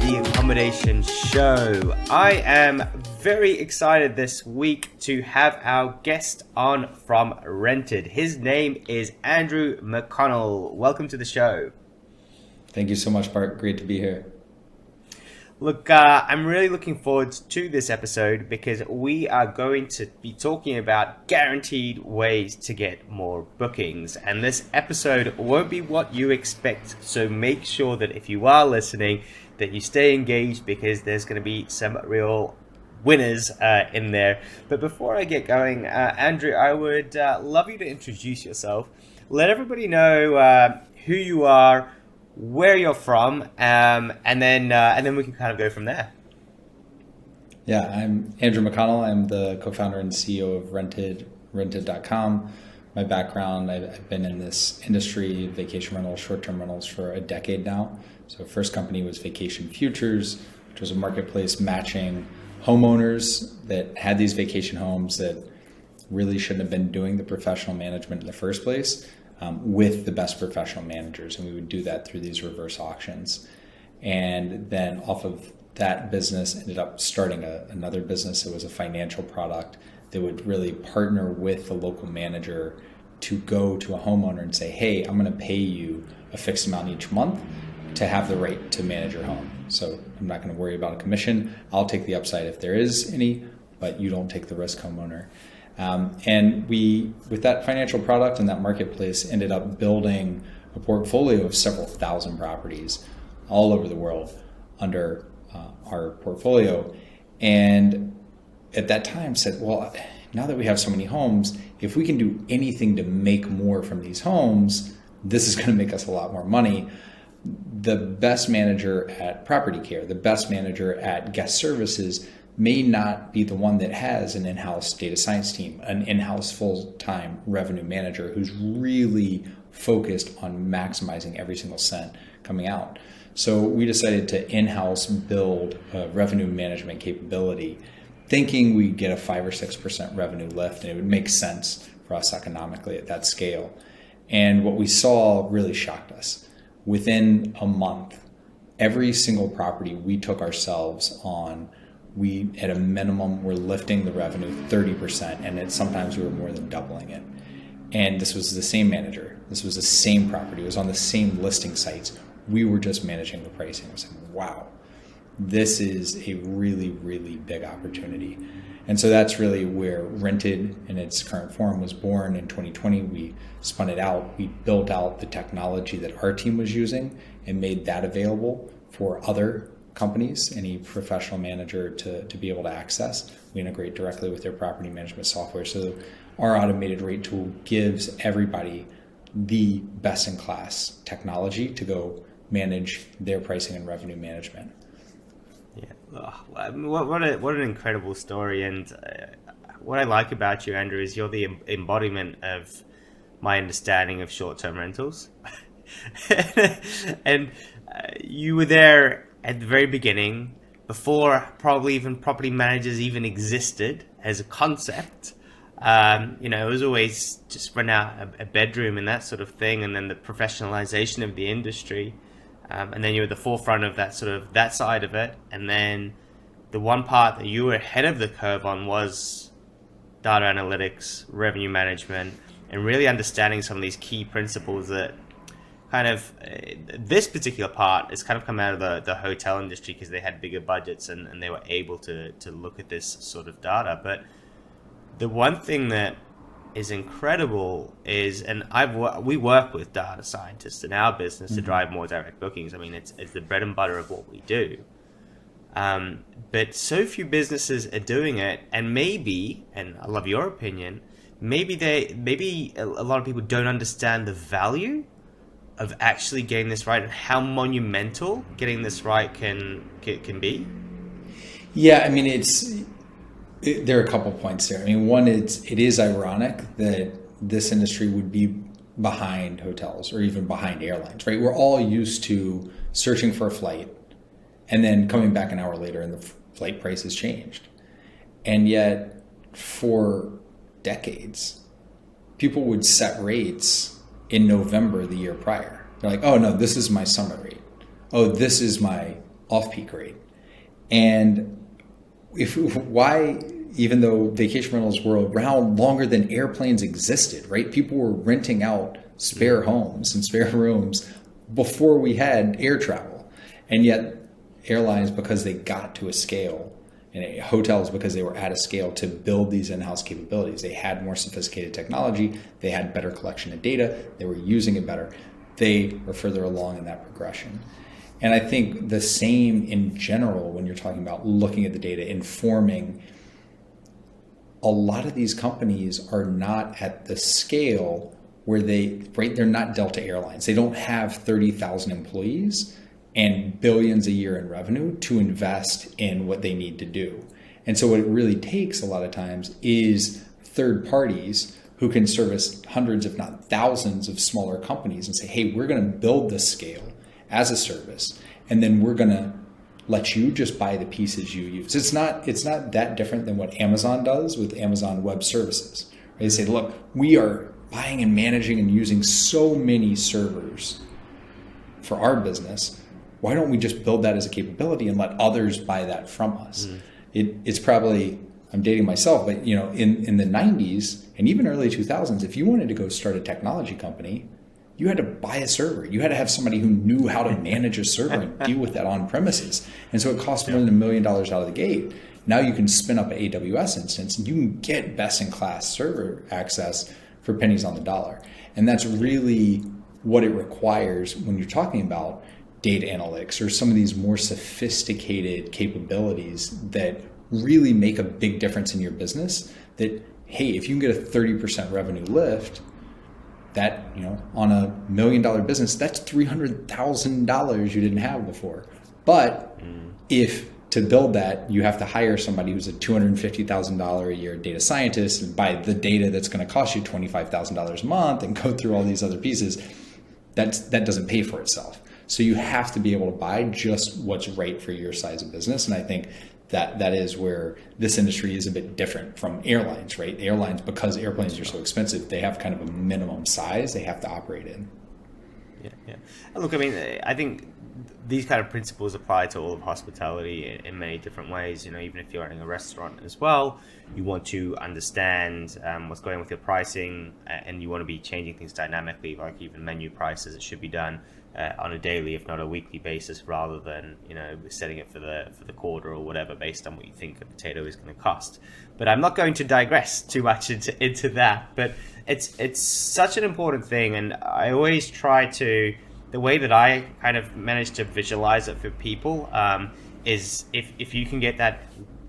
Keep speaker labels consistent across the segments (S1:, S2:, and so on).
S1: the Accommodation Show. I am very excited this week to have our guest on from Rented. His name is Andrew McConnell. Welcome to the show.
S2: Thank you so much, Bart. Great to be here.
S1: Look, I'm really looking forward to this episode because we are going to be talking about guaranteed ways to get more bookings. And this episode won't be what you expect. So make sure that if you are listening, that you stay engaged because there's going to be some real winners in there. But before I get going, Andrew, I would love you to introduce yourself. Let everybody know who you are, where you're from, and then we can kind of go from there.
S2: Yeah, I'm Andrew McConnell. I'm the co-founder and CEO of Rented.com. My background, I've been in this industry, vacation rentals, short-term rentals, for a decade now. So first company was Vacation Futures, which was a marketplace matching homeowners that had these vacation homes that really shouldn't have been doing the professional management in the first place. With the best professional managers, and we would do that through these reverse auctions. And then off of that business, ended up starting another business. It was a financial product that would really partner with the local manager to go to a homeowner and say, hey, I'm going to pay you a fixed amount each month to have the right to manage your home. So I'm not going to worry about a commission. I'll take the upside if there is any, but you don't take the risk, homeowner. And we, with that financial product and that marketplace, ended up building a portfolio of several thousand properties all over the world under our portfolio. And at that time said, well, now that we have so many homes, if we can do anything to make more from these homes, this is going to make us a lot more money. The best manager at property care, the best manager at guest services may not be the one that has an in-house data science team, an in-house full-time revenue manager who's really focused on maximizing every single cent coming out. So we decided to in-house build a revenue management capability, thinking we'd get a 5 or 6% revenue lift and it would make sense for us economically at that scale. And what we saw really shocked us. Within a month, every single property we took ourselves on, we, at a minimum, were lifting the revenue 30%, and sometimes we were more than doubling it. And this was the same manager. This was the same property. It was on the same listing sites. We were just managing the pricing. I was like, wow, this is a really, really big opportunity. And so that's really where Rented in its current form was born in 2020. We spun it out. We built out the technology that our team was using and made that available for other companies, any professional manager to be able to access. We integrate directly with their property management software. So our automated rate tool gives everybody the best in class technology to go manage their pricing and revenue management.
S1: Yeah, what an incredible story. And what I like about you, Andrew, is you're the embodiment of my understanding of short-term rentals. And you were there at the very beginning, before probably even property managers even existed as a concept. It was always just rent out a bedroom and that sort of thing, and then the professionalization of the industry. And then you were at the forefront of that side of it. And then the one part that you were ahead of the curve on was data analytics, revenue management, and really understanding some of these key principles that kind of this particular part has kind of come out of the hotel industry because they had bigger budgets and they were able to look at this sort of data. But the one thing that is incredible is, and we work with data scientists in our business to drive more direct bookings. I mean, it's the bread and butter of what we do. But so few businesses are doing it, and maybe, and I love your opinion, maybe a lot of people don't understand the value of actually getting this right and how monumental getting this right can be.
S2: Yeah, I mean, there are a couple points there. I mean, one, it is ironic that this industry would be behind hotels or even behind airlines, right? We're all used to searching for a flight and then coming back an hour later and the flight price has changed. And yet for decades, people would set rates in November the year prior. They're like, oh no, this is my summer rate. Oh, this is my off-peak rate. And why, even though vacation rentals were around longer than airplanes existed, right? People were renting out spare homes and spare rooms before we had air travel. And yet airlines, because they got to a scale, and hotels, because they were at a scale to build these in-house capabilities, they had more sophisticated technology, they had better collection of data, they were using it better. They are further along in that progression. And I think the same in general when you're talking about looking at the data, informing. A lot of these companies are not at the scale where they're not Delta Airlines. They don't have 30,000 employees and billions a year in revenue to invest in what they need to do. And so what it really takes a lot of times is third parties who can service hundreds, if not thousands of smaller companies and say, hey, we're going to build this scale as a service, and then we're going to let you just buy the pieces you use. It's not that different than what Amazon does with Amazon Web Services. They say, look, we are buying and managing and using so many servers for our business. Why don't we just build that as a capability and let others buy that from us? It's probably, I'm dating myself, but in the 90s and even early 2000s, if you wanted to go start a technology company, you had to buy a server. You had to have somebody who knew how to manage a server and deal with that on premises. And so it cost more than $1 million out of the gate. Now you can spin up an AWS instance and you can get best in class server access for pennies on the dollar. And that's really what it requires when you're talking about data analytics or some of these more sophisticated capabilities that really make a big difference in your business. That, hey, if you can get a 30% revenue lift, that, on a $1 million business, that's $300,000 you didn't have before. But if to build that, you have to hire somebody who's a $250,000 a year data scientist and buy the data that's going to cost you $25,000 a month and go through all these other pieces, that doesn't pay for itself. So you have to be able to buy just what's right for your size of business. And I think that is where this industry is a bit different from airlines, right? Airlines, because airplanes are so expensive, they have kind of a minimum size they have to operate in.
S1: Yeah. And look, I mean, I think these kind of principles apply to all of hospitality in many different ways. Even if you're running a restaurant as well, you want to understand what's going on with your pricing, and you want to be changing things dynamically, like even menu prices. It should be done on a daily, if not a weekly basis, rather than setting it for the quarter or whatever based on what you think a potato is going to cost. But I'm not going to digress too much into that. But it's such an important thing, and I always try to. The way that I kind of manage to visualize it for people is if you can get that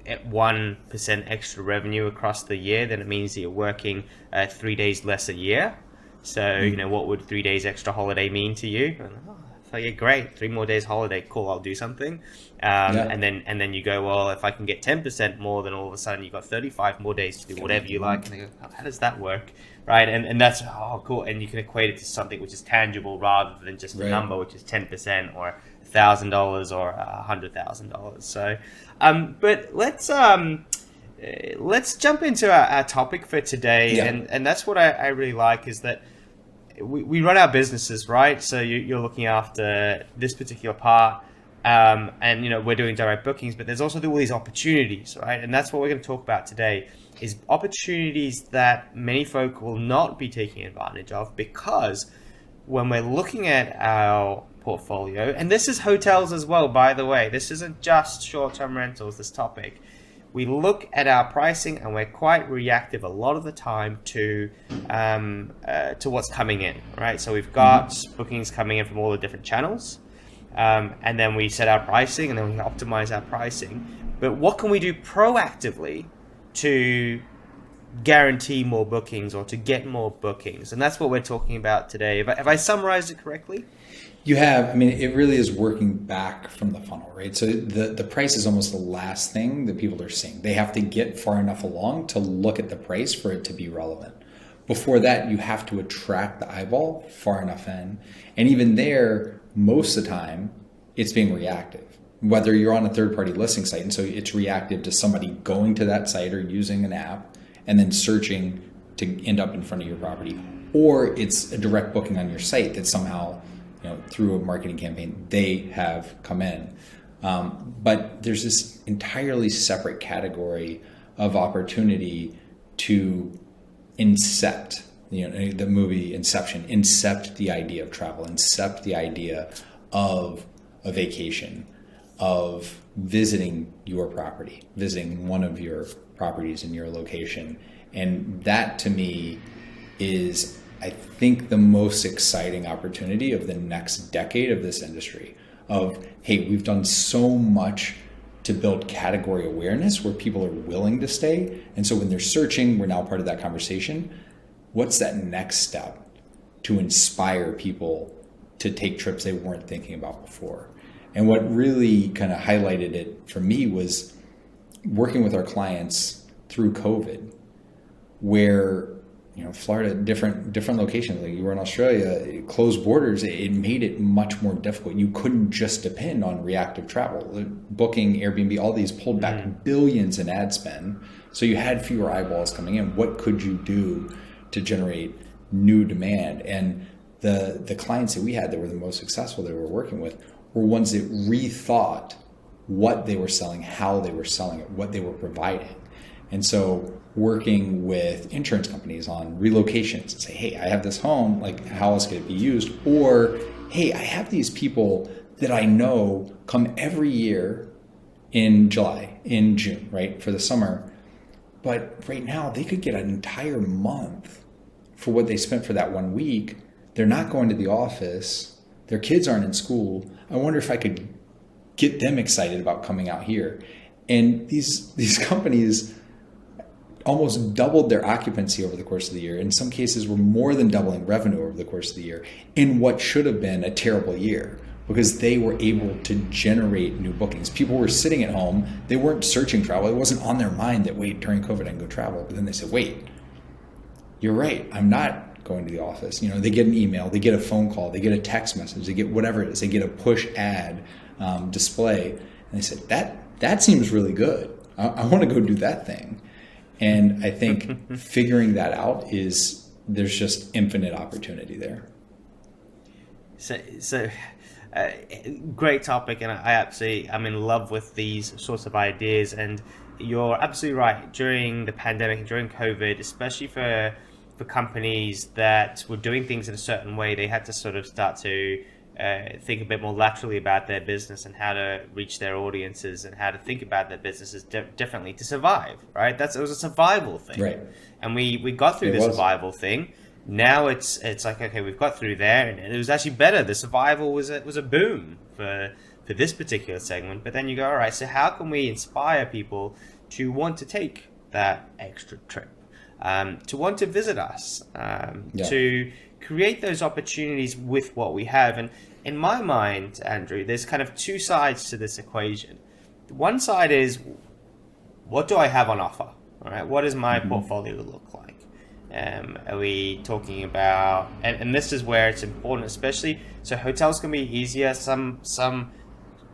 S1: at 1% extra revenue across the year, then it means that you're working 3 days less a year. So, what would 3 days extra holiday mean to you? So yeah, great. 3 more days holiday. Cool. I'll do something. And then you go, well, if I can get 10% more, then all of a sudden you've got 35 more days to do whatever you like. And they go, how does that work? Right. And that's, cool. And you can equate it to something which is tangible rather than just a number, which is 10% or $1,000 or $100,000. So, but let's jump into our topic for today.
S2: Yeah.
S1: And that's what I really like is that we run our businesses, right? So you're looking after this particular part, and we're doing direct bookings, but there's also all these opportunities, right? And that's what we're going to talk about today, is opportunities that many folk will not be taking advantage of, because when we're looking at our portfolio, and this is hotels as well, by the way, this isn't just short-term rentals, this topic. We look at our pricing and we're quite reactive a lot of the time to what's coming in, right? So we've got bookings coming in from all the different channels, and then we set our pricing and then we optimize our pricing. But what can we do proactively to guarantee more bookings or to get more bookings? And that's what we're talking about today. Have I summarized it correctly?
S2: You have. I mean, it really is working back from the funnel, right? So the price is almost the last thing that people are seeing. They have to get far enough along to look at the price for it to be relevant. Before that, you have to attract the eyeball far enough in. And even there, most of the time, it's being reactive. Whether you're on a third-party listing site, and so it's reactive to somebody going to that site or using an app and then searching to end up in front of your property, or it's a direct booking on your site that somehow, through a marketing campaign, they have come in. But there's this entirely separate category of opportunity to incept, the movie Inception, incept the idea of travel, incept the idea of a vacation, of visiting your property, visiting one of your properties in your location. And that to me is, I think, the most exciting opportunity of the next decade of this industry. Of, hey, we've done so much to build category awareness where people are willing to stay. And so when they're searching, we're now part of that conversation. What's that next step to inspire people to take trips they weren't thinking about before? And what really kind of highlighted it for me was working with our clients through COVID, where Florida, different locations. Like you were in Australia, closed borders, it made it much more difficult. You couldn't just depend on reactive travel. Booking, Airbnb, all these pulled back billions in ad spend. So you had fewer eyeballs coming in. What could you do to generate new demand? And the clients that we had that were the most successful that we were working with were ones that rethought what they were selling, how they were selling it, what they were providing. And so working with insurance companies on relocations and say, hey, I have this home, like how else could it be used? Or, hey, I have these people that I know come every year in July, in June, right, for the summer. But right now they could get an entire month for what they spent for that 1 week. They're not going to the office. Their kids aren't in school. I wonder if I could get them excited about coming out here. And these companies almost doubled their occupancy over the course of the year. In some cases, were more than doubling revenue over the course of the year in what should have been a terrible year, because they were able to generate new bookings. People were sitting at home. They weren't searching travel. It wasn't on their mind that, wait, during COVID, I can go travel. But then they said, wait, you're right. I'm not going to the office. They get an email, they get a phone call, they get a text message, they get whatever it is. They get a push ad display. And they said, that seems really good. I want to go do that thing. And I think figuring that out there's just infinite opportunity there.
S1: So great topic, and I'm in love with these sorts of ideas. And you're absolutely right. During the pandemic, during COVID, especially for companies that were doing things in a certain way, they had to sort of start to think a bit more laterally about their business and how to reach their audiences and how to think about their businesses differently to survive, right? It was a survival thing. Right. And we got through the survival thing. Now it's like, okay, we've got through there, and it was actually better. The survival was a boom for this particular segment. But then you go, all right, so how can we inspire people to want to take that extra trip, to want to visit us, to create those opportunities with what we have? And in my mind, Andrew, there's kind of two sides to this equation. One side is, what do I have on offer? All right, what does my portfolio look like? Are we talking about, and this is where it's important, especially, so hotels can be easier, some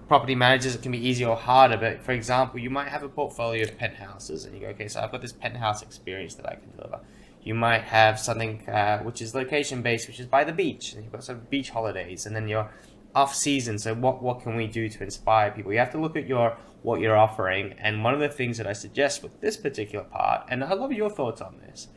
S1: property managers, it can be easier or harder. But for example, you might have a portfolio of penthouses and you go, okay, so I've got this penthouse experience that I can deliver. You might have something which is location based, which is by the beach, and you've got some beach holidays, and then you're off season. So what can we do to inspire people? You have to look at what you're offering. And one of the things that I suggest with this particular part, and I'd love your thoughts on this.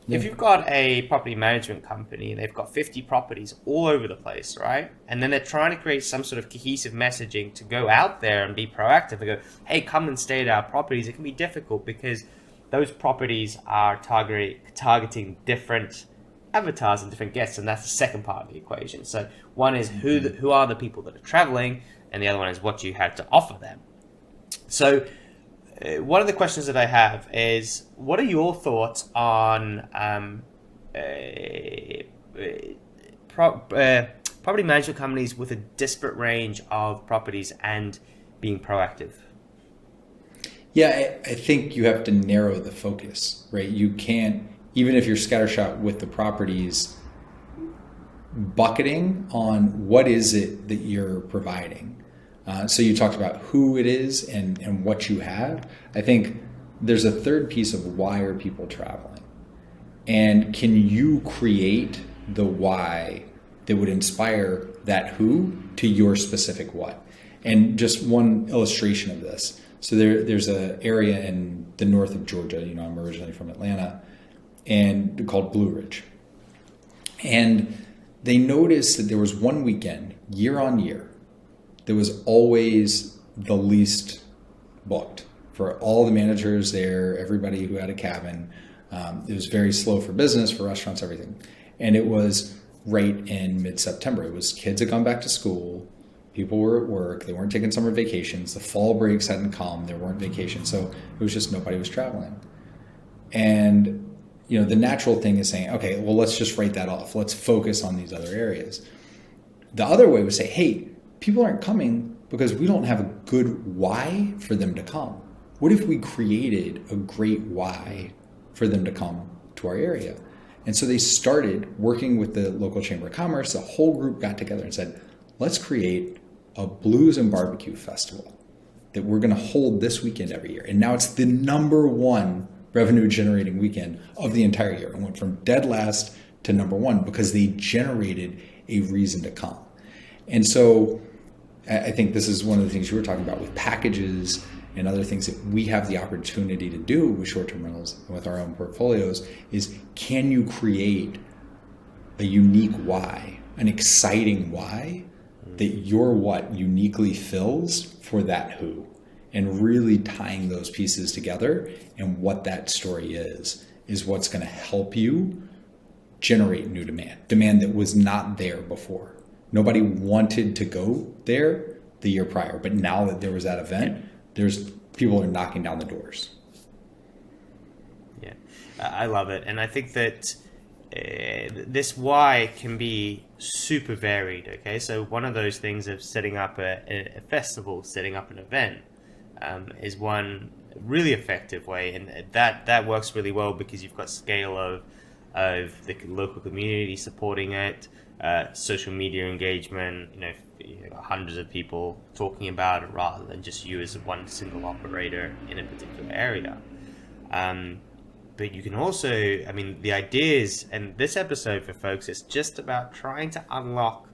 S1: Yeah. If you've got a property management company and they've got 50 properties all over the place, right? And then they're trying to create some sort of cohesive messaging to go out there and be proactive and go, hey, come and stay at our properties. It can be difficult because those properties are targeting different avatars and different guests, and that's the second part of the equation. So one is who are the people that are traveling, and the other one is what you have to offer them. So one of the questions that I have is, what are your thoughts on property management companies with a disparate range of properties and being proactive?
S2: Yeah, I think you have to narrow the focus, right? You can't, even if you're scattershot with the properties, bucketing on what is it that you're providing. So you talked about who it is and what you have. I think there's a third piece of, why are people traveling? And can you create the why that would inspire that who to your specific what? And just one illustration of this. So there's an area in the north of Georgia, I'm originally from Atlanta, and called Blue Ridge. And they noticed that there was one weekend, year on year, that was always the least booked for all the managers there, everybody who had a cabin. It was very slow for business, for restaurants, everything. And it was right in mid-September. It was kids had gone back to school. People were at work. They weren't taking summer vacations. The fall breaks hadn't come. There weren't vacations. So it was just nobody was traveling. And, the natural thing is saying, okay, well, let's just write that off. Let's focus on these other areas. The other way was say, hey, people aren't coming because we don't have a good why for them to come. What if we created a great why for them to come to our area? And so they started working with the local Chamber of Commerce. The whole group got together and said, let's create a blues and barbecue festival that we're going to hold this weekend every year. And now it's the number one revenue generating weekend of the entire year. It went from dead last to number one because they generated a reason to come. And so I think this is one of the things you were talking about with packages and other things that we have the opportunity to do with short-term rentals and with our own portfolios is, can you create a unique why, an exciting why that your what uniquely fills for that who, and really tying those pieces together and what that story is what's going to help you generate new demand that was not there before. Nobody wanted to go there the year prior, but now that there was that event, there's people are knocking down the doors.
S1: Yeah, I love it. And I think that this why can be super varied. Okay, so one of those things of setting up a festival, setting up an event, is one really effective way, and that works really well because you've got scale of the local community supporting it, social media engagement. You've got hundreds of people talking about it rather than just you as one single operator in a particular area. But you can also, the ideas, and this episode for folks is just about trying to unlock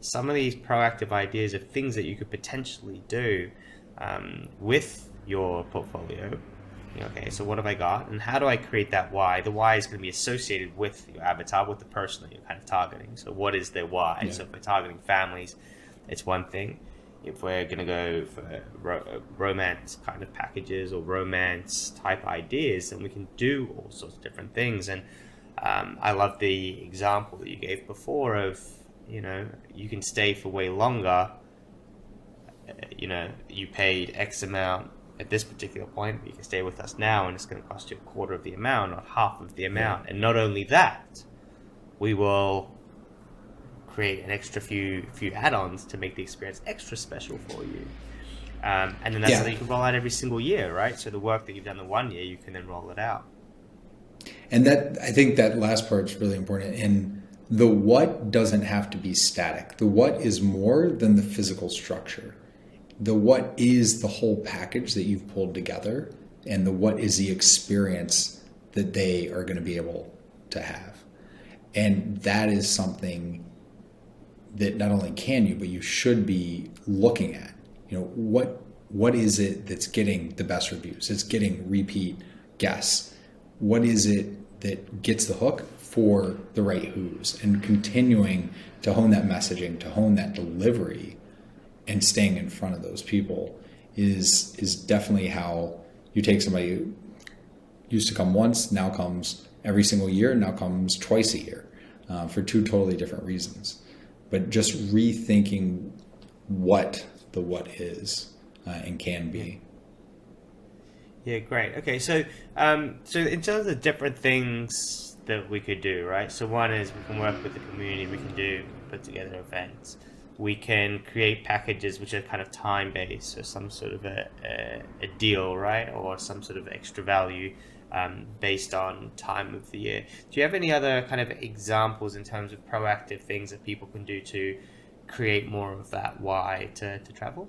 S1: some of these proactive ideas of things that you could potentially do with your portfolio. Okay, so what have I got, and how do I create that why? The why is going to be associated with your avatar, with the person that you're kind of targeting. So what is their why? Yeah. So if we're targeting families, it's one thing. If we're going to go for romance kind of packages or romance type ideas, then we can do all sorts of different things. And I love the example that you gave before of, you can stay for way longer. You paid X amount at this particular point, but you can stay with us now, and it's going to cost you a quarter of the amount or half of the amount. Yeah. And not only that, we will create an extra few add-ons to make the experience extra special for you. And then that's something you can roll out every single year, right? So the work that you've done the one year, you can then roll it out.
S2: And I think that last part is really important. And the what doesn't have to be static. The what is more than the physical structure. The what is the whole package that you've pulled together, and the what is the experience that they are going to be able to have. And that is something that not only can you, but you should be looking at. What is it that's getting the best reviews? It's getting repeat guests. What is it that gets the hook for the right who's, and continuing to hone that messaging, to hone that delivery, and staying in front of those people is definitely how you take somebody who used to come once, now comes every single year, now comes twice a year, for two totally different reasons. But just rethinking what the what is and can be.
S1: Yeah, great. Okay, so in terms of different things that we could do, right? So one is we can work with the community, we can put together events. We can create packages which are kind of time-based, so some sort of a deal, right? Or some sort of extra value based on time of the year. Do you have any other kind of examples in terms of proactive things that people can do to create more of that why to travel?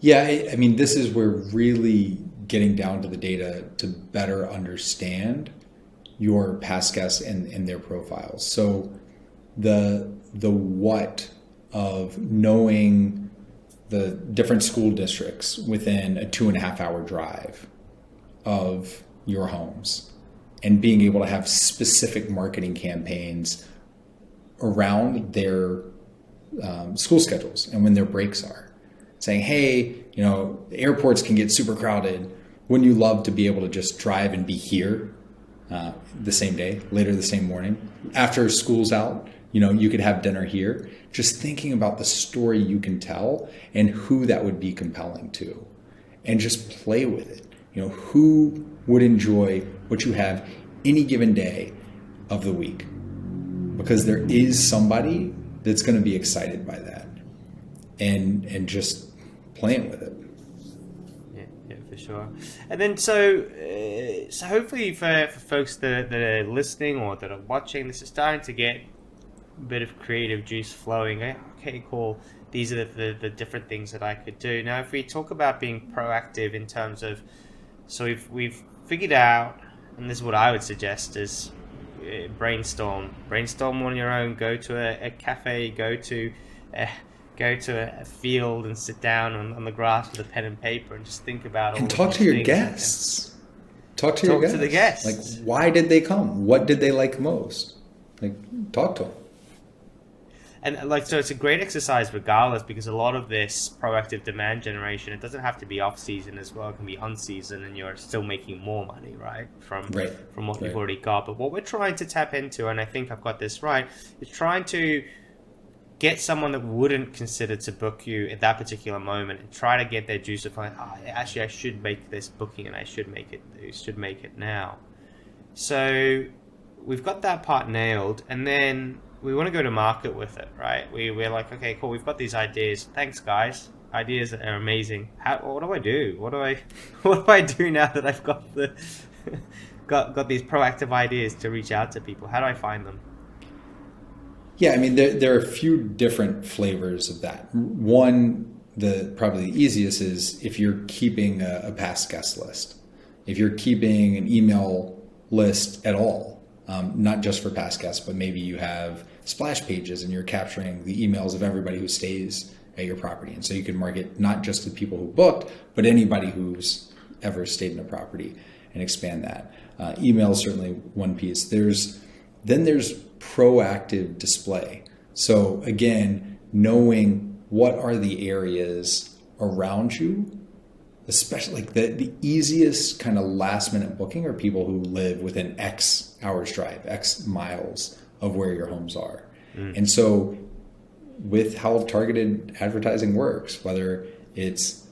S2: Yeah, this is where really getting down to the data to better understand your past guests and their profiles. So the what of knowing the different school districts within a 2.5 hour drive of your homes, and being able to have specific marketing campaigns around their school schedules and when their breaks are. Saying, hey, airports can get super crowded. Wouldn't you love to be able to just drive and be here the same day, later the same morning? After school's out, you could have dinner here. Just thinking about the story you can tell and who that would be compelling to, and just play with it. Who would enjoy what you have any given day of the week? Because there is somebody that's going to be excited by that, and just playing with it.
S1: Yeah, for sure. And then so hopefully for folks that are listening or that are watching, this is starting to get a bit of creative juice flowing. Okay, cool. These are the different things that I could do. Now, if we talk about being proactive in terms of, so we've figured out, and this is what I would suggest, is brainstorm on your own. Go to a cafe, go to a field and sit down on the grass with a pen and paper and just think about all
S2: and talk to your guests. Talk to the guests. Like, why did they come? What did they like most? Like, talk to them.
S1: And so it's a great exercise regardless, because a lot of this proactive demand generation, it doesn't have to be off season as well. It can be on season and you're still making more money, right? From what you've already got. But what we're trying to tap into, and I think I've got this right, is trying to get someone that wouldn't consider to book you at that particular moment and try to get their juice of like, actually I should make this booking and I should make it now. So we've got that part nailed, and then we want to go to market with it, right? We're like, okay, cool. We've got these ideas. Thanks, guys. Ideas are amazing. What do I do? What do I do now that I've got got these proactive ideas to reach out to people? How do I find them?
S2: Yeah, I mean, there are a few different flavors of that. One, probably the easiest is if you're keeping a past guest list. If you're keeping an email list at all, not just for past guests, but maybe you have splash pages and you're capturing the emails of everybody who stays at your property. And so you can market not just to people who booked, but anybody who's ever stayed in a property, and expand that. Email is certainly one piece. Then there's proactive display. So again, knowing what are the areas around you, especially like the easiest kind of last minute booking are people who live within X hours drive, X miles of where your homes are. And so with how targeted advertising works, whether it's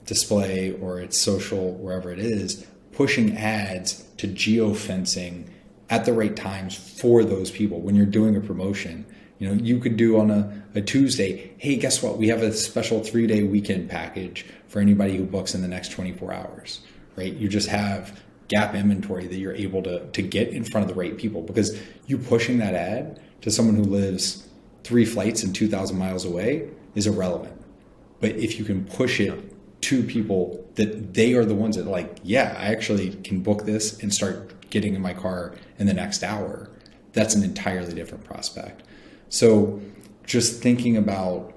S2: display or it's social, wherever it is, pushing ads to geofencing at the right times for those people. When you're doing a promotion, you could do on a Tuesday, hey, guess what? We have a special 3-day weekend package for anybody who books in the next 24 hours, right? You just have gap inventory that you're able to get in front of the right people, because you pushing that ad to someone who lives 3 flights and 2,000 miles away is irrelevant. But if you can push it to people that they are the ones that like, yeah, I actually can book this and start getting in my car in the next hour, that's an entirely different prospect. So just thinking about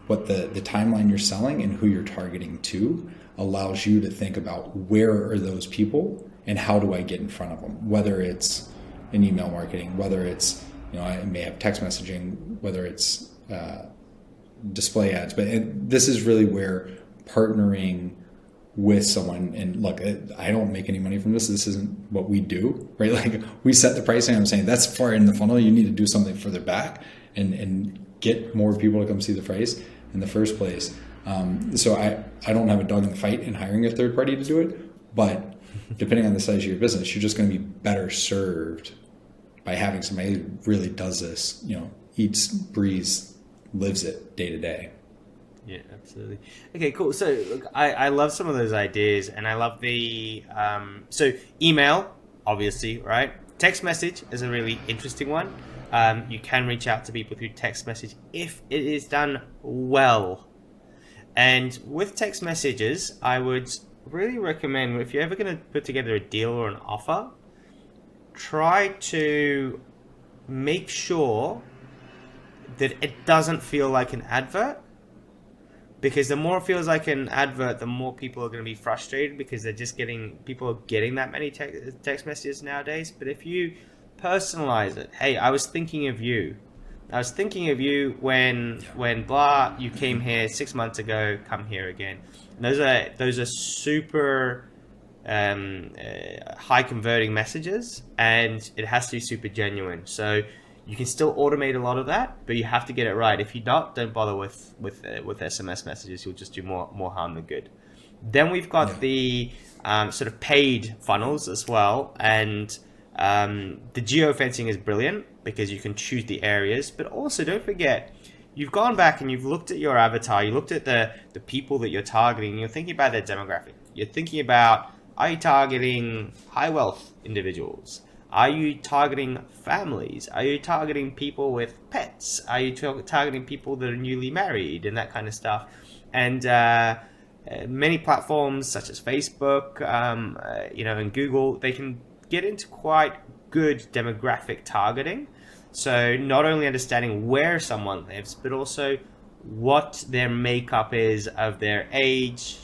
S2: what the timeline you're selling and who you're targeting to allows you to think about where are those people and how do I get in front of them, whether it's in email marketing, whether it's, I may have text messaging, whether it's display ads. But this is really where partnering with someone, and look, I don't make any money from this. This isn't what we do, right? Like, we set the pricing. I'm saying that's far in the funnel. You need to do something further back and get more people to come see the price in the first place. So I don't have a dog in the fight in hiring a third party to do it, but depending on the size of your business, you're just going to be better served by having somebody who really does this, eats, breathes, lives it day to day.
S1: Yeah, absolutely. Okay, cool. So look, I love some of those ideas, and I love the so email, obviously, right? Text message is a really interesting one. You can reach out to people through text message if it is done well. And with text messages, I would really recommend, if you're ever going to put together a deal or an offer, try to make sure that it doesn't feel like an advert, because the more it feels like an advert, the more people are going to be frustrated because people are getting that many text messages nowadays. But if you personalize it, hey, I was thinking of you. I was thinking of you when blah, you came here 6 months ago, come here again. And those are super high converting messages, and it has to be super genuine. So you can still automate a lot of that, but you have to get it right. If you don't bother with SMS messages. You'll just do more harm than good. Then we've got the sort of paid funnels as well, and the geofencing is brilliant because you can choose the areas, but also don't forget, you've gone back and you've looked at your avatar, you looked at the people that you're targeting, and you're thinking about their demographic. You're thinking about, are you targeting high wealth individuals? Are you targeting families? Are you targeting people with pets? Are you targeting people that are newly married and that kind of stuff? And many platforms such as Facebook, and Google, they can get into quite good demographic targeting. So not only understanding where someone lives, but also what their makeup is of their age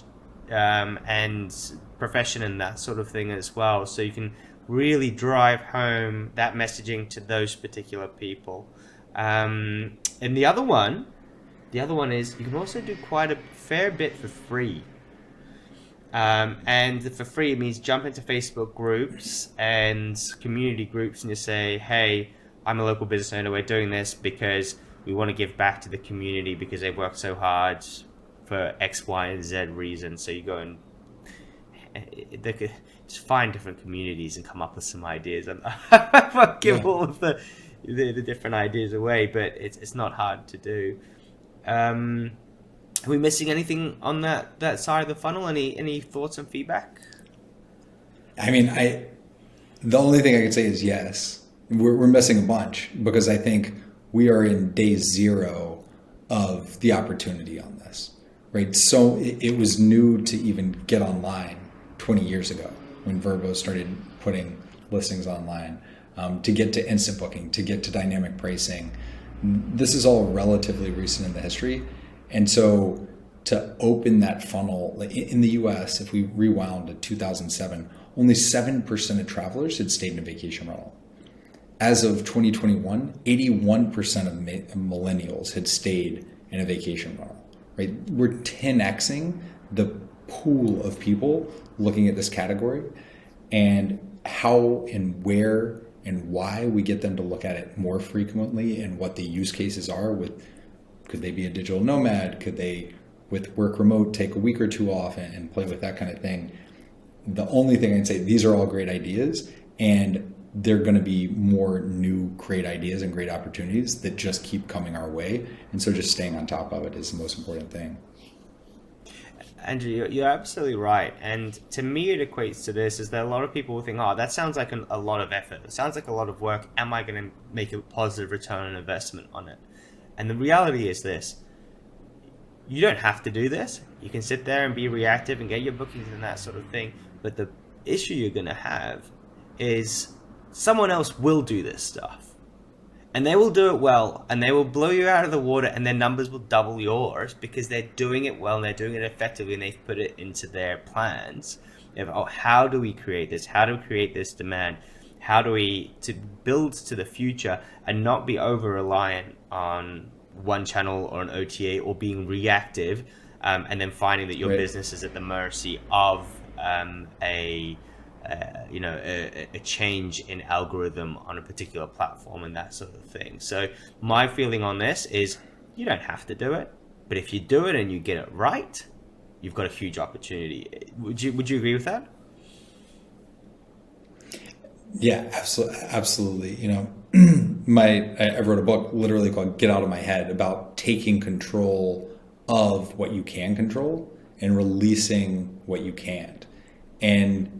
S1: and profession and that sort of thing as well. So you can really drive home that messaging to those particular people. And the other one is you can also do quite a fair bit for free. And for free, it means jump into Facebook groups and community groups and you say, hey, I'm a local business owner. We're doing this because we want to give back to the community because they've worked so hard for X, Y, and Z reasons. So you go and they could just find different communities and come up with some ideas. And I won't give all of the different ideas away, but it's not hard to do. Are we missing anything on that side of the funnel? Any thoughts and feedback?
S2: I mean, the only thing I could say is yes. We're missing a bunch because I think we are in day zero of the opportunity on this, right? So it was new to even get online 20 years ago when Vrbo started putting listings online, to get to instant booking, to get to dynamic pricing. This is all relatively recent in the history. And so to open that funnel in the US, if we rewound to 2007, only 7% of travelers had stayed in a vacation rental. As of 2021, 81% of millennials had stayed in a vacation rental, right? We're 10xing the pool of people looking at this category, and how and where and why we get them to look at it more frequently and what the use cases are with, could they be a digital nomad? Could they, with work remote, take a week or two off and play with that kind of thing? The only thing I'd say, these are all great ideas, and they're going to be more new great ideas and great opportunities that just keep coming our way. And so just staying on top of it is the most important thing.
S1: Andrew, you're absolutely right. And to me, it equates to this, is that a lot of people will think, oh, that sounds like a lot of effort. It sounds like a lot of work. Am I going to make a positive return on investment on it? And the reality is this. You don't have to do this. You can sit there and be reactive and get your bookings and that sort of thing. But the issue you're going to have is someone else will do this stuff. And they will do it well, and they will blow you out of the water, and their numbers will double yours because they're doing it well and they're doing it effectively, and they've put it into their plans. How do we create this? How do we create this demand? How do we to build to the future and not be over-reliant on one channel or an OTA or being reactive, and then finding that your business is at the mercy of a change in algorithm on a particular platform and that sort of thing. So my feeling on this is you don't have to do it, but if you do it and you get it right, you've got a huge opportunity. Would you agree with that?
S2: Yeah, absolutely. I wrote a book literally called Get Out of My Head, about taking control of what you can control and releasing what you can't. And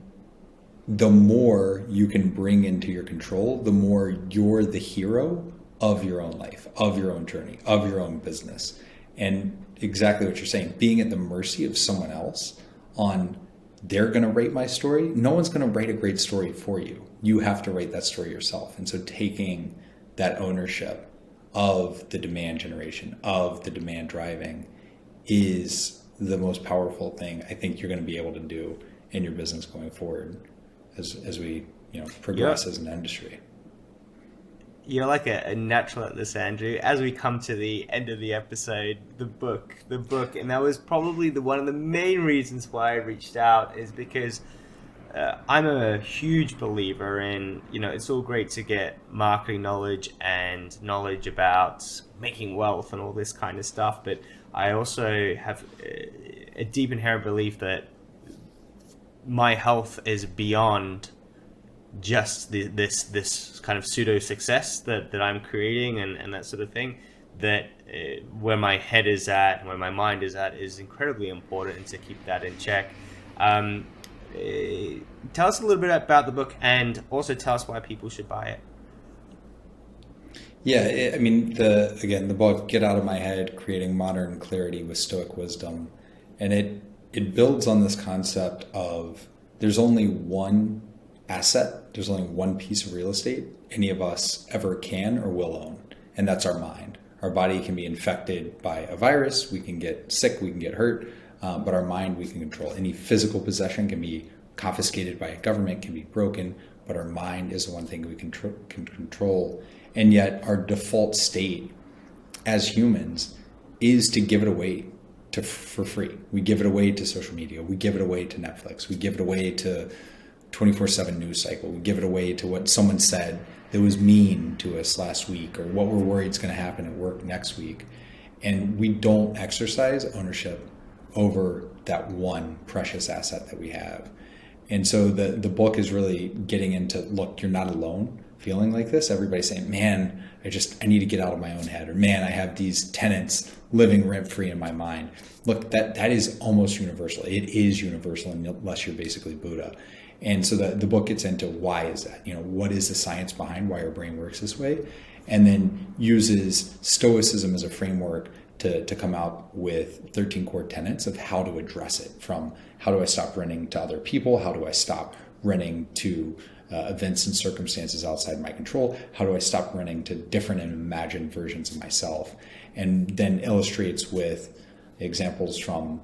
S2: the more you can bring into your control, the more you're the hero of your own life, of your own journey, of your own business. And exactly what you're saying, being at the mercy of someone else on, they're going to rate my story. No one's going to write a great story for you. You have to write that story yourself. And so taking that ownership of the demand generation, of the demand driving, is the most powerful thing I think you're going to be able to do in your business going forward as we progress as an industry.
S1: You're like a natural at this, Andrew. As we come to the end of the episode, the book, and that was probably one of the main reasons why I reached out, is because I'm a huge believer in, it's all great to get marketing knowledge and knowledge about making wealth and all this kind of stuff, but I also have a deep inherent belief that my health is beyond just this kind of pseudo success that I'm creating and that sort of thing. That where my head is at and where my mind is at is incredibly important, and to keep that in check. Tell us a little bit about the book, and also tell us why people should buy it.
S2: Yeah, I mean, the book, Get Out of My Head, Creating Modern Clarity with Stoic Wisdom, and it builds on this concept of there's only one asset, there's only one piece of real estate any of us ever can or will own, and that's our mind. Our body can be infected by a virus, we can get sick, we can get hurt, but our mind we can control. Any physical possession can be confiscated by a government, can be broken, but our mind is the one thing we can control. And yet our default state as humans is to give it away for free. We give it away to social media. We give it away to Netflix. We give it away to 24/7 news cycle. We give it away to what someone said that was mean to us last week, or what we're worried is going to happen at work next week. And we don't exercise ownership over that one precious asset that we have. And so the book is really getting into, look, you're not alone feeling like this. Everybody's saying, man, I need to get out of my own head, or man, I have these tenants living rent free in my mind. Look, that is almost universal. It is universal unless you're basically Buddha. And so the book gets into why is that? What is the science behind why our brain works this way? And then uses Stoicism as a framework to come out with 13 core tenets of how to address it, from how do I stop renting to other people? How do I stop renting to events and circumstances outside my control? How do I stop renting to different and imagined versions of myself? And then illustrates with examples from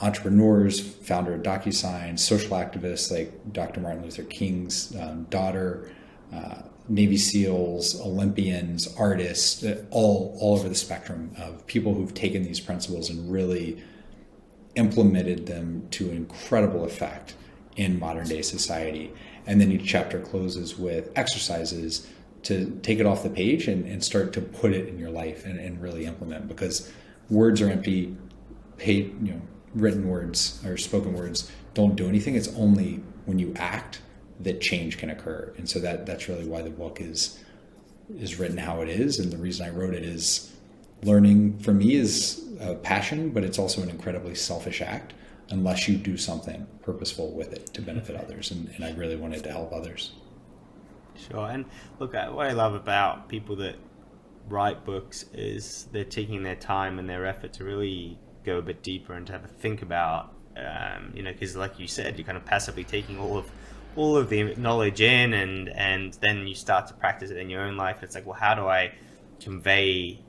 S2: entrepreneurs, founder of DocuSign, social activists like Dr. Martin Luther King's daughter, Navy SEALs, Olympians, artists, all over the spectrum of people who've taken these principles and really implemented them to incredible effect in modern day society. And then each chapter closes with exercises to take it off the page and start to put it in your life and really implement, because words are empty, written words or spoken words don't do anything. It's only when you act that change can occur. And so that's really why the book is written how it is. And the reason I wrote it is learning for me is a passion, but it's also an incredibly selfish act unless you do something purposeful with it to benefit others. And I really wanted to help others.
S1: Sure. And look, what I love about people that write books is they're taking their time and their effort to really go a bit deeper and to have a think about, because like you said, you're kind of passively taking all of the knowledge in, and then you start to practice it in your own life. It's like, well, how do I convey,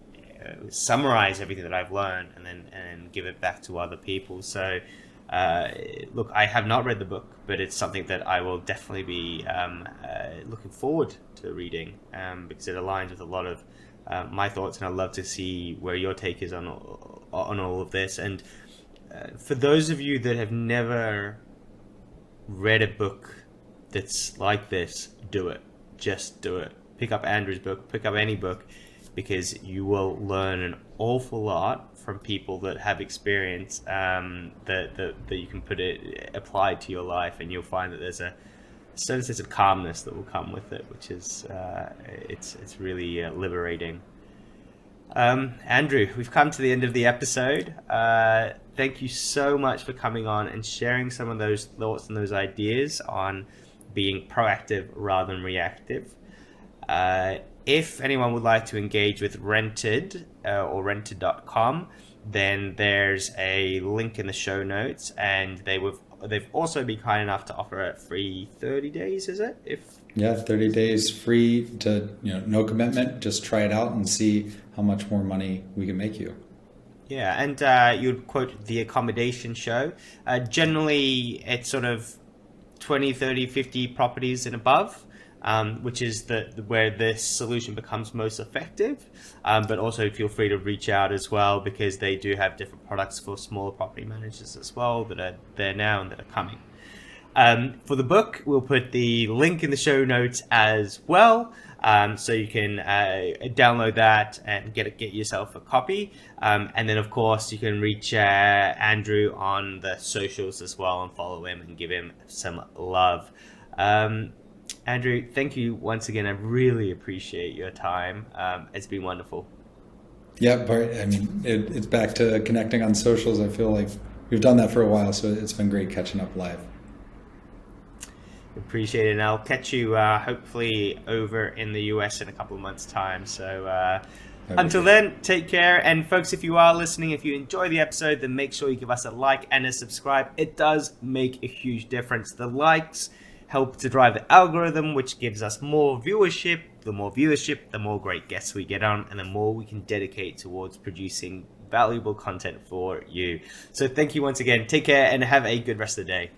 S1: summarize everything that I've learned and give it back to other people? So look, I have not read the book, but it's something that I will definitely be looking forward to reading, because it aligns with a lot of my thoughts, and I'd love to see where your take is on all of this. And for those of you that have never read a book that's like this, do it. Just do it. Pick up Andrew's book, pick up any book, because you will learn an awful lot from people that have experience that you can apply to your life, and you'll find that there's a certain sense of calmness that will come with it, which is it's really liberating. Andrew, we've come to the end of the episode. Thank you so much for coming on and sharing some of those thoughts and those ideas on being proactive rather than reactive. If anyone would like to engage with Rented or rented.com, then there's a link in the show notes, and they've also been kind enough to offer a free 30 days, is it?
S2: 30 days free to, no commitment, just try it out and see how much more money we can make you.
S1: Yeah, and you'd quote the accommodation show. Generally, it's sort of 20, 30, 50 properties and above, which is where this solution becomes most effective. But also feel free to reach out as well, because they do have different products for smaller property managers as well that are there now and that are coming. For the book, we'll put the link in the show notes as well, so you can download that and get yourself a copy. And then, of course, you can reach Andrew on the socials as well and follow him and give him some love. Andrew, thank you once again. I really appreciate your time. It's been wonderful.
S2: Yeah, Bart, I mean, it's back to connecting on socials. I feel like we've done that for a while, so it's been great catching up live.
S1: Appreciate it, and I'll catch you hopefully over in the US in a couple of months' time. So until then, take care. And folks, if you are listening, if you enjoy the episode, then make sure you give us a like and a subscribe. It does make a huge difference. The likes help to drive the algorithm, which gives us more viewership. The more viewership, the more great guests we get on, and the more we can dedicate towards producing valuable content for you. So thank you once again. Take care and have a good rest of the day.